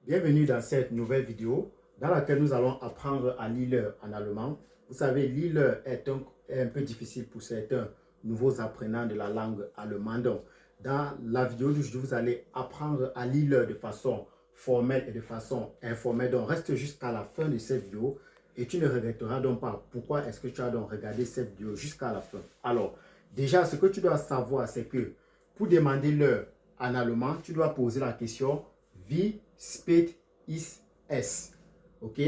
Bienvenue dans cette nouvelle vidéo dans laquelle nous allons apprendre à lire l'heure en allemand. Vous savez, lire l'heure est un peu difficile pour certains nouveaux apprenants de la langue allemande. Donc, dans la vidéo d'aujourd'hui, vous allez apprendre à lire l'heure de façon formelle et de façon informelle. Donc, reste jusqu'à la fin de cette vidéo et tu ne regretteras donc pas pourquoi est-ce que tu as donc regardé cette vidéo jusqu'à la fin. Alors, déjà, ce que tu dois savoir, c'est que pour demander l'heure en allemand, tu dois poser la question « Wie spät ist es ?» Ok?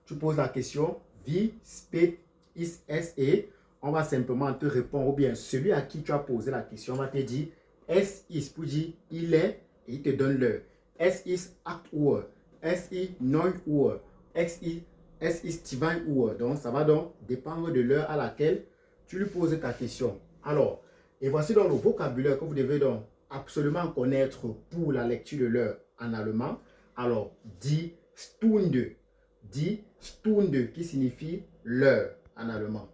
Tu poses la question « Wie spät ist es ?» et on va simplement te répondre, ou bien celui à qui tu as posé la question va te dire « Es ist » pour dire « il est » et il te donne l'heure. « Es ist 8 Uhr »,« Es ist 9 Uhr »,« Es ist 20 Uhr ». Donc, ça va donc dépendre de l'heure à laquelle tu lui poses ta question. Alors, et voici donc le vocabulaire que vous devez donc absolument connaître pour la lecture de l'heure en allemand. Alors, die Stunde. Die Stunde qui signifie l'heure en allemand.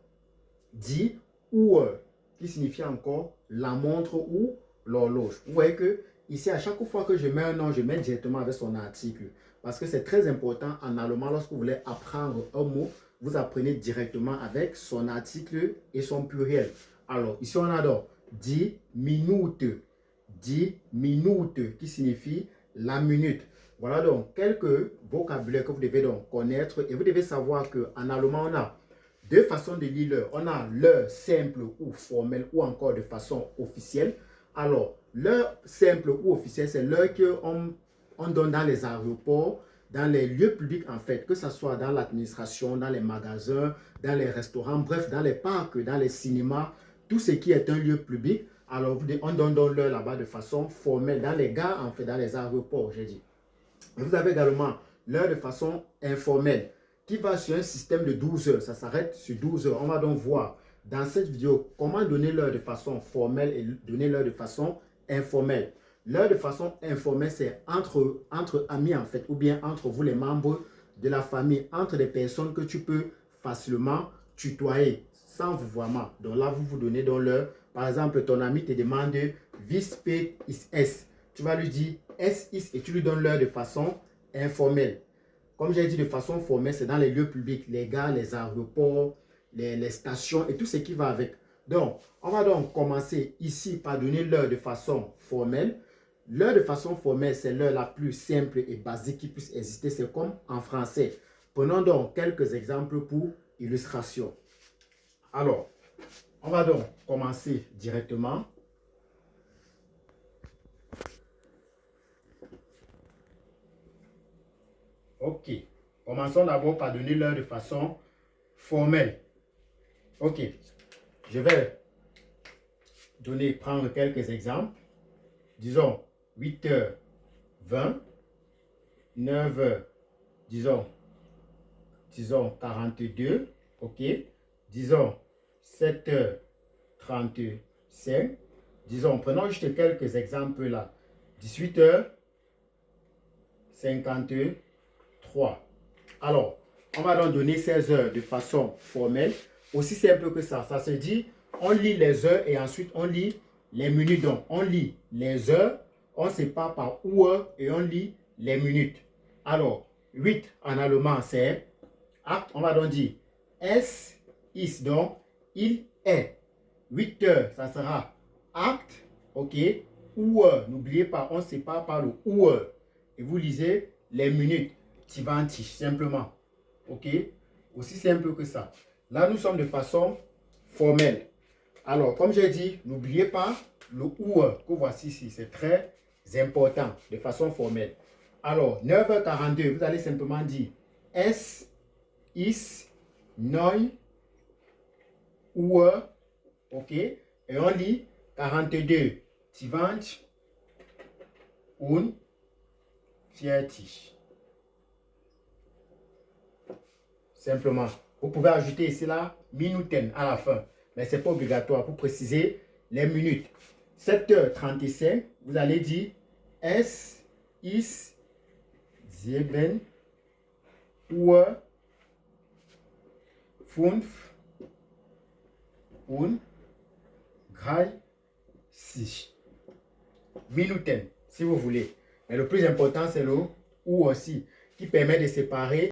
Die Uhr qui signifie encore la montre ou l'horloge. Vous voyez que ici, à chaque fois que je mets un nom, je mets directement avec son article. Parce que c'est très important en allemand, lorsque vous voulez apprendre un mot, vous apprenez directement avec son article et son pluriel. Alors, ici, on a donc die Minute. Die Minute qui signifie la minute. Voilà donc quelques vocabulaires que vous devez donc connaître et vous devez savoir qu'en allemand, on a deux façons de lire l'heure. On a l'heure simple ou formelle ou encore de façon officielle. Alors, l'heure simple ou officielle, c'est l'heure qu'on donne dans les aéroports, dans les lieux publics en fait, que ce soit dans l'administration, dans les magasins, dans les restaurants, bref, dans les parcs, dans les cinémas, tout ce qui est un lieu public. Alors, on donne donc l'heure là-bas de façon formelle, dans les gares, en fait, dans les aéroports, j'ai dit. Et vous avez également l'heure de façon informelle, qui va sur un système de 12 heures. Ça s'arrête sur 12 heures. On va donc voir dans cette vidéo comment donner l'heure de façon formelle et donner l'heure de façon informelle. L'heure de façon informelle, c'est entre amis, en fait, ou bien entre vous, les membres de la famille, entre des personnes que tu peux facilement tutoyer sans vouvoiement. Donc là, vous vous donnez donc l'heure. Par exemple, ton ami te demande « Wie spät ist es ?» Tu vas lui dire « Es ist » et tu lui donnes l'heure de façon informelle. Comme j'ai dit de façon formelle, c'est dans les lieux publics, les gares, les aéroports, les stations et tout ce qui va avec. Donc, on va donc commencer ici par donner l'heure de façon formelle. L'heure de façon formelle, c'est l'heure la plus simple et basique qui puisse exister. C'est comme en français. Prenons donc quelques exemples pour illustration. Alors, on va donc commencer directement. Ok. Commençons d'abord par donner l'heure de façon formelle. Ok. Je vais prendre quelques exemples. Disons 8h20, 9h, disons 42, ok. Disons 7h35, disons, prenons juste quelques exemples là. 18h53. Alors, on va donc donner ces heures de façon formelle, aussi simple que ça. Ça se dit, on lit les heures et ensuite on lit les minutes. Donc, on lit les heures, on sépare par heure et on lit les minutes. Alors, 8 en allemand, c'est acht. On va donc dire es ist, donc il est. 8 heures, ça sera acht, ok. Heure, n'oubliez pas, on sépare par le heure. Et vous lisez les minutes. 20, simplement. Ok? Aussi simple que ça. Là, nous sommes de façon formelle. Alors, comme j'ai dit, n'oubliez pas le heure que voici ici. C'est très important, de façon formelle. Alors, 9h42, vous allez simplement dire Es ist 9 Uhr. Ok? Et on lit 42. 20 und 40. Simplement. Vous pouvez ajouter ici là minuten à la fin. Mais ce n'est pas obligatoire pour préciser les minutes. 7h35, vous allez dire Es ist 7 Uhr 5 und 30 Minuten, si vous voulez. Mais le plus important, c'est le ou aussi qui permet de séparer